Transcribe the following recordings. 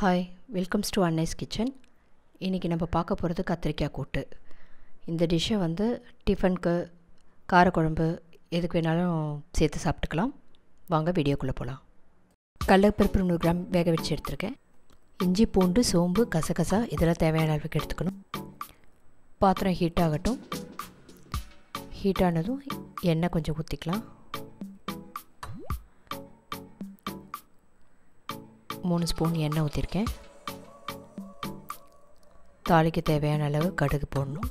Hi, welcomes to Annai's kitchen. இன்றைக்கி நம்ம பார்க்க போகிறது கத்திரிக்காய் கூட்டு. இந்த டிஷ்ஷை வந்து டிஃபனுக்கு, காரக்குழம்பு எதுக்கு வேணாலும் சேர்த்து சாப்பிட்டுக்கலாம். வாங்க வீடியோக்குள்ளே போகலாம். கடலைப்பருப்பு 100 கிராம் வேக வச்சு எடுத்துருக்கேன். இஞ்சி, பூண்டு, சோம்பு, கசகசா இதெல்லாம் தேவையான அளவுக்கு எடுத்துக்கணும். பாத்திரம் ஹீட் ஆகட்டும். ஹீட் ஆனதும் எண்ணெய் கொஞ்சம் ஊற்றிக்கலாம். 3 ஸ்பூன் எண்ணெய் ஊற்றிருக்கேன். தாளிக்கு தேவையான அளவு கடுகு போடணும்.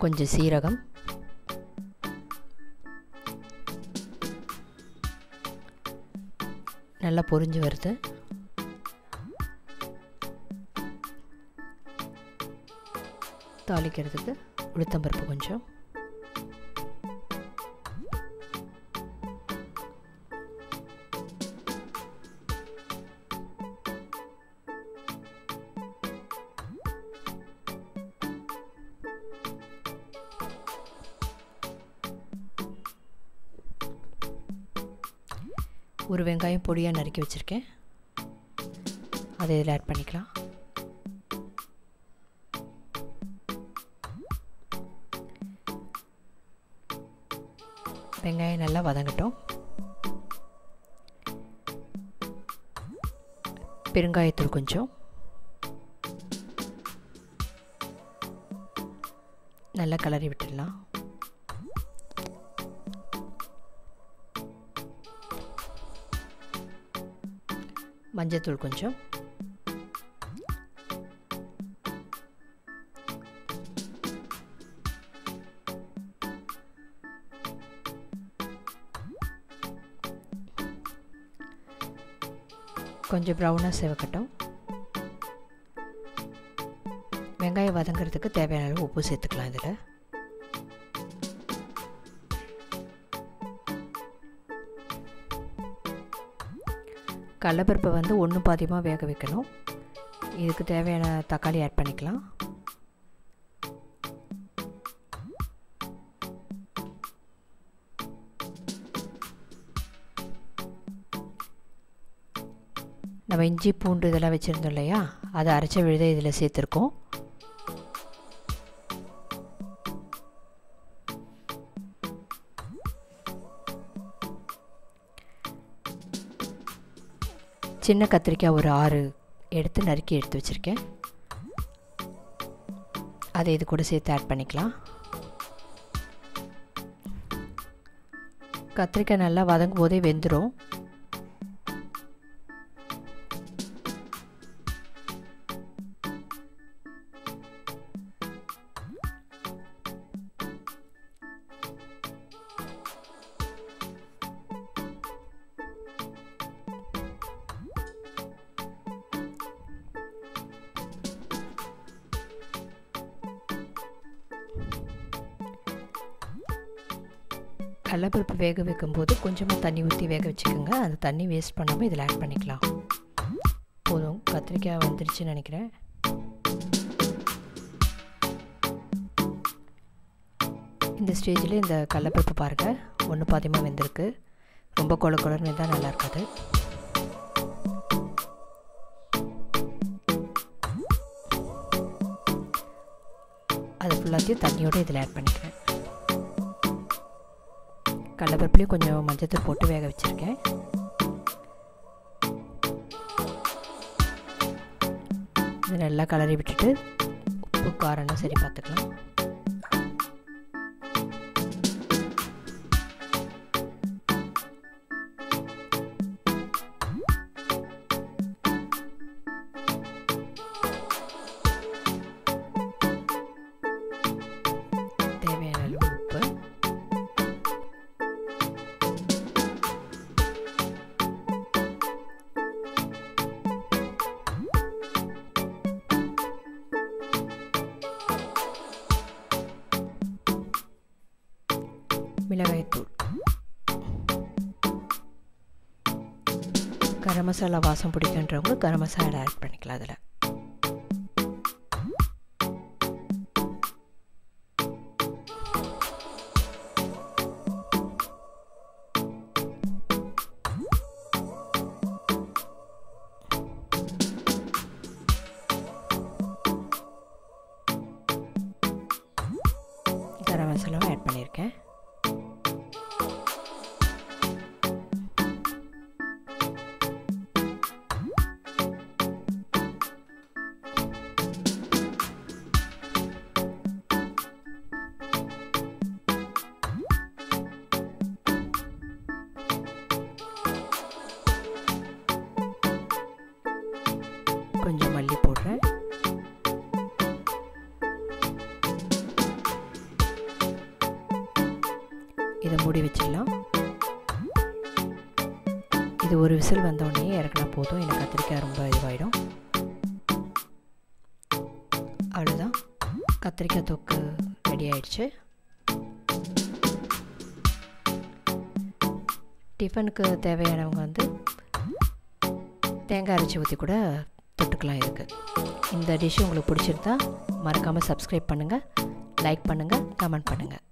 கொஞ்சம் சீரகம், நல்லா பொரிஞ்சு வருது. தாளிக்கிறதுக்கு உளுத்தம்பருப்பு கொஞ்சம், ஒரு வெங்காயம் பொடியாக நறுக்கி வச்சுருக்கேன். அதை இதில் ஆட் பண்ணிக்கலாம். வெங்காயம் நல்லா வதங்கட்டும். பெருங்காயத்தூள் கொஞ்சம், நல்லா கிளறி விட்டுடலாம். மஞ்சத்தூள் கொஞ்சம், கொஞ்சம் ப்ரௌனாக செவக்கட்டும். வெங்காயம் வதங்கிறதுக்கு தேவையான அளவு உப்பு சேர்த்துக்கலாம். இதில் கடலைப்பருப்பை வந்து 1 பாதியமாக வேக வைக்கணும். இதுக்கு தேவையான தக்காளி ஆட் பண்ணிக்கலாம். நம்ம இஞ்சி, பூண்டு இதெல்லாம் வச்சுருந்தோம் இல்லையா, அதை அரைச்ச விழுத இதில் சேர்த்துருக்கோம். சின்ன கத்திரிக்காய் ஒரு 6 எடுத்து நறுக்கி எடுத்து வச்சுருக்கேன். அதை இது கூட சேர்த்து ஆட் பண்ணிக்கலாம். கத்திரிக்காய் நல்லா வதங்கும் போதே வெந்துடும். கடலைப்பருப்பு வேக வைக்கும்போது கொஞ்சமாக தண்ணி ஊற்றி வேக வச்சுக்கோங்க. அந்த தண்ணி வேஸ்ட் பண்ணாமல் இதில் ஆட் பண்ணிக்கலாம். போதும், கத்திரிக்காய் வந்துருச்சுன்னு நினைக்கிறேன். இந்த ஸ்டேஜில் இந்த கடலைப்பருப்பு பாருங்கள், 1 பாதியமாக வெந்திருக்கு. ரொம்ப கொழன்னு இருந்தால் நல்லா இருக்காது. அதை ஃபுல்லாத்தையும் தண்ணியோடு இதில் ஆட் பண்ணிக்கிறேன். கடலைப்பருப்புலேயும் கொஞ்சம் மஞ்சத்தூள் போட்டு வேக வச்சுருக்கேன். இது நல்லா கிளறி விட்டுட்டு உப்பு காரம்லாம் சரி பார்த்துக்கலாம். தேவையான அளவு உப்பு, மிளகாய்த்தூள், கரம் கரம் மசாலா வாசம் பிடிக்குன்றவங்க கரம் மசாலா ஆட் பண்ணிக்கலாம் அதில். கரம் மசாலாவும் ஆட் பண்ணியிருக்கேன். கொஞ்சம் மல்லி போடுறேன். இதை மூடி வச்சிடலாம். இது ஒரு விசில் வந்தோடனே இறக்குனா போதும். எனக்கு கத்திரிக்காய் ரொம்ப இதுவாகிடும். அவ்வளோதான், கத்திரிக்காய் தொக்கு ரெடி ஆயிடுச்சு. டிஃபனுக்கு தேவையானவங்க வந்து தேங்காய் அரைச்சி ஊற்றி கூட தொட்டுக்கலாம். இருக்குது. இந்த டிஷ்ஷு உங்களுக்கு பிடிச்சிருந்தா மறக்காமல் சப்ஸ்கிரைப் பண்ணுங்கள், லைக் பண்ணுங்கள், கமெண்ட் பண்ணுங்கள்.